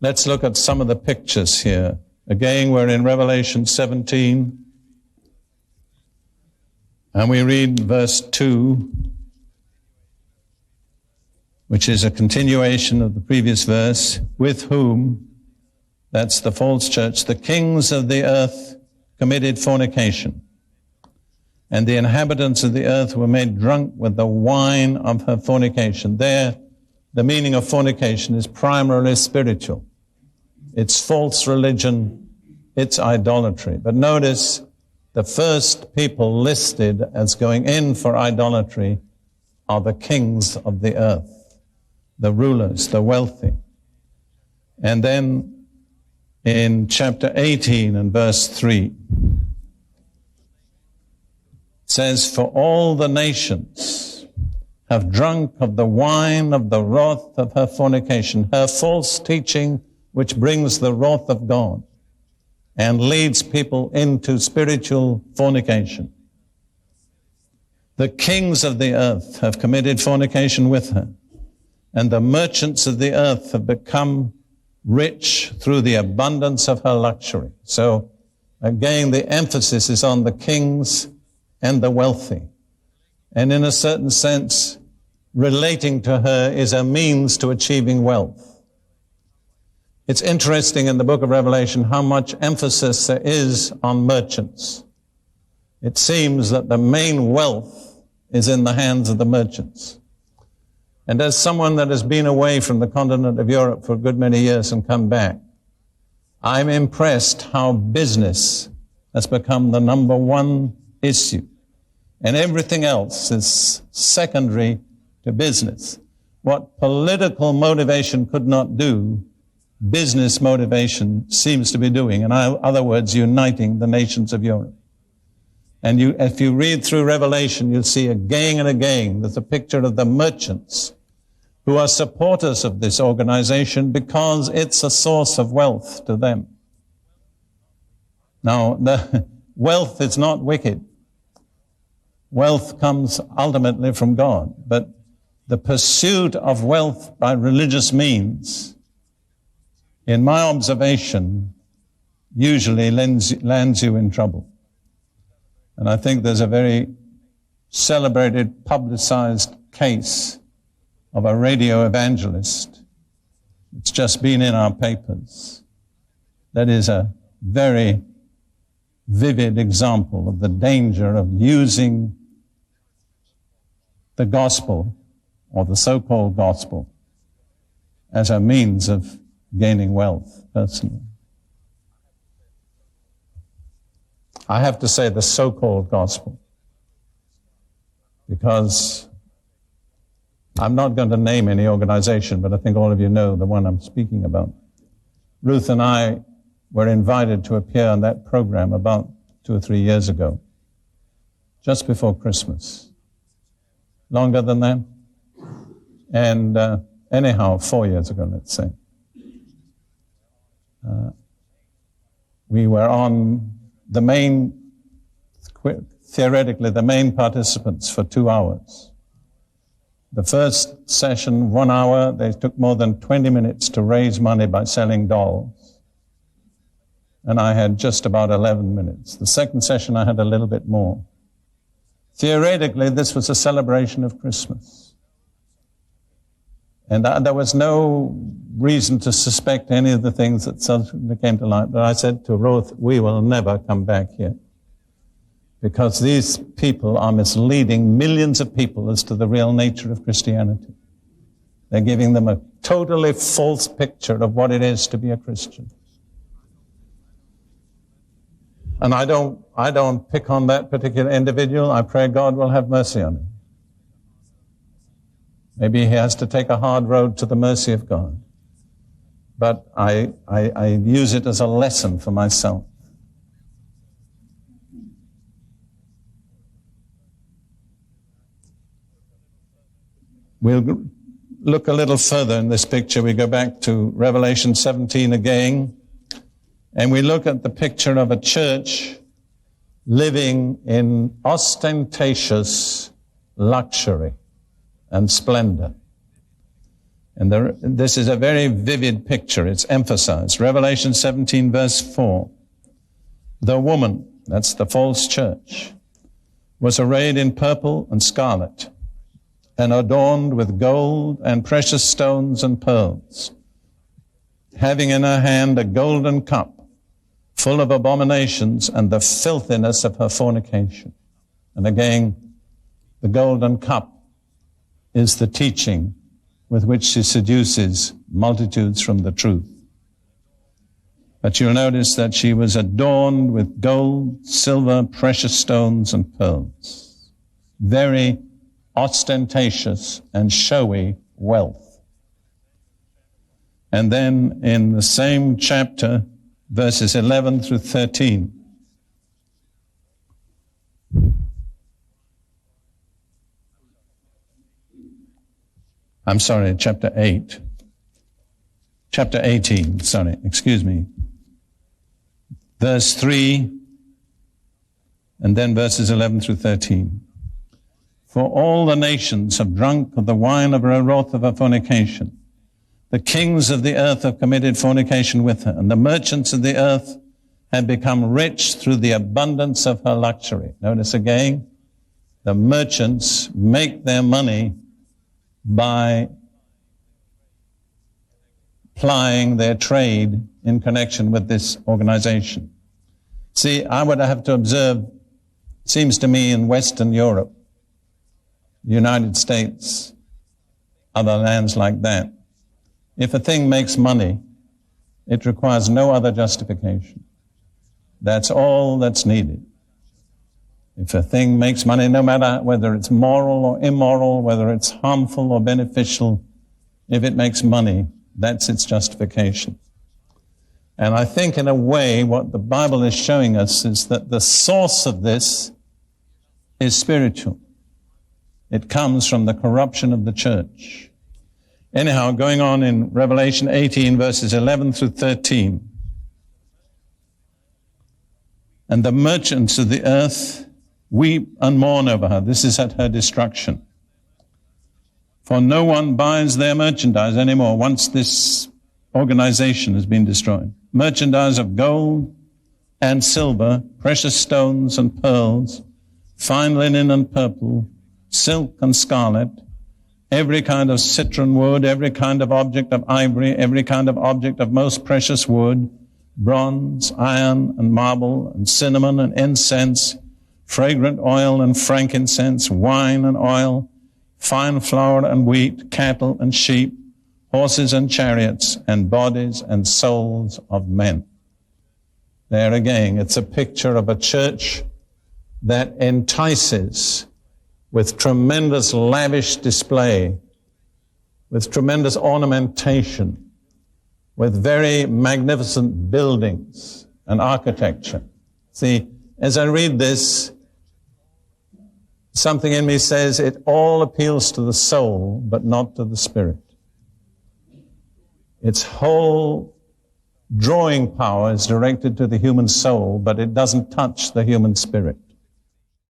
Let's look at some of the pictures here. Again, we're in Revelation 17, and we read verse 2, which is a continuation of the previous verse, with whom, that's the false church, the kings of the earth committed fornication, and the inhabitants of the earth were made drunk with the wine of her fornication. There, the meaning of fornication is primarily spiritual. It's false religion, it's idolatry. But notice, the first people listed as going in for idolatry are the kings of the earth, the rulers, the wealthy. And then in chapter 18 and verse 3, it says, for all the nations have drunk of the wine of the wrath of her fornication, her false teaching, which brings the wrath of God and leads people into spiritual fornication. The kings of the earth have committed fornication with her, and the merchants of the earth have become rich through the abundance of her luxury. So again, the emphasis is on the kings and the wealthy. And in a certain sense, relating to her is a means to achieving wealth. It's interesting in the book of Revelation how much emphasis there is on merchants. It seems that the main wealth is in the hands of the merchants. And as someone that has been away from the continent of Europe for a good many years and come back, I'm impressed how business has become the number one issue. And everything else is secondary to business. What political motivation could not do, business motivation seems to be doing. In other words, uniting the nations of Europe. And if you read through Revelation, you'll see again and again there's a picture of the merchants who are supporters of this organization because it's a source of wealth to them. Now, the wealth is not wicked. Wealth comes ultimately from God. But the pursuit of wealth by religious means, in my observation, usually lands you in trouble. And I think there's a very celebrated, publicized case of a radio evangelist. It's just been in our papers. That is a very vivid example of the danger of using the gospel, or the so-called gospel, as a means of gaining wealth, personally. I have to say the so-called gospel, because I'm not going to name any organization, but I think all of you know the one I'm speaking about. Ruth and I were invited to appear on that program about 2 or 3 years ago, just before Christmas. Longer than that? And anyhow, 4 years ago, let's say. We were on theoretically, the main participants for 2 hours. The first session, 1 hour, they took more than 20 minutes to raise money by selling dolls. And I had just about 11 minutes. The second session, I had a little bit more. Theoretically, this was a celebration of Christmas. And there was no reason to suspect any of the things that suddenly came to light. But I said to Ruth, we will never come back here, because these people are misleading millions of people as to the real nature of Christianity. They're giving them a totally false picture of what it is to be a Christian. And I don't pick on that particular individual. I pray God will have mercy on him. Maybe he has to take a hard road to the mercy of God. But I use it as a lesson for myself. We'll look a little further in this picture. We go back to Revelation 17 again, and we look at the picture of a church living in ostentatious luxury and splendor. And this is a very vivid picture. It's emphasized. Revelation 17, verse 4. The woman, that's the false church, was arrayed in purple and scarlet, and adorned with gold and precious stones and pearls, having in her hand a golden cup full of abominations and the filthiness of her fornication. And again, the golden cup is the teaching with which she seduces multitudes from the truth. But you'll notice that she was adorned with gold, silver, precious stones, and pearls. Very ostentatious and showy wealth. And then in the same chapter, verses 11 through 13, I'm sorry, chapter 18, verse 3, and then verses 11 through 13. For all the nations have drunk of the wine of her wrath of her fornication. The kings of the earth have committed fornication with her, and the merchants of the earth have become rich through the abundance of her luxury. Notice again, the merchants make their money by plying their trade in connection with this organization. See, I would have to observe, seems to me in Western Europe, the United States, other lands like that, if a thing makes money, it requires no other justification. That's all that's needed. If a thing makes money, no matter whether it's moral or immoral, whether it's harmful or beneficial, if it makes money, that's its justification. And I think in a way what the Bible is showing us is that the source of this is spiritual. It comes from the corruption of the church. Anyhow, going on in Revelation 18, verses 11 through 13. And the merchants of the earth weep and mourn over her. This is at her destruction. For no one buys their merchandise anymore once this organization has been destroyed. Merchandise of gold and silver, precious stones and pearls, fine linen and purple, silk and scarlet, every kind of citron wood, every kind of object of ivory, every kind of object of most precious wood, bronze, iron and marble, and cinnamon and incense, fragrant oil and frankincense, wine and oil, fine flour and wheat, cattle and sheep, horses and chariots, and bodies and souls of men. There again, it's a picture of a church that entices with tremendous lavish display, with tremendous ornamentation, with very magnificent buildings and architecture. See, as I read this, something in me says it all appeals to the soul, but not to the spirit. Its whole drawing power is directed to the human soul, but it doesn't touch the human spirit.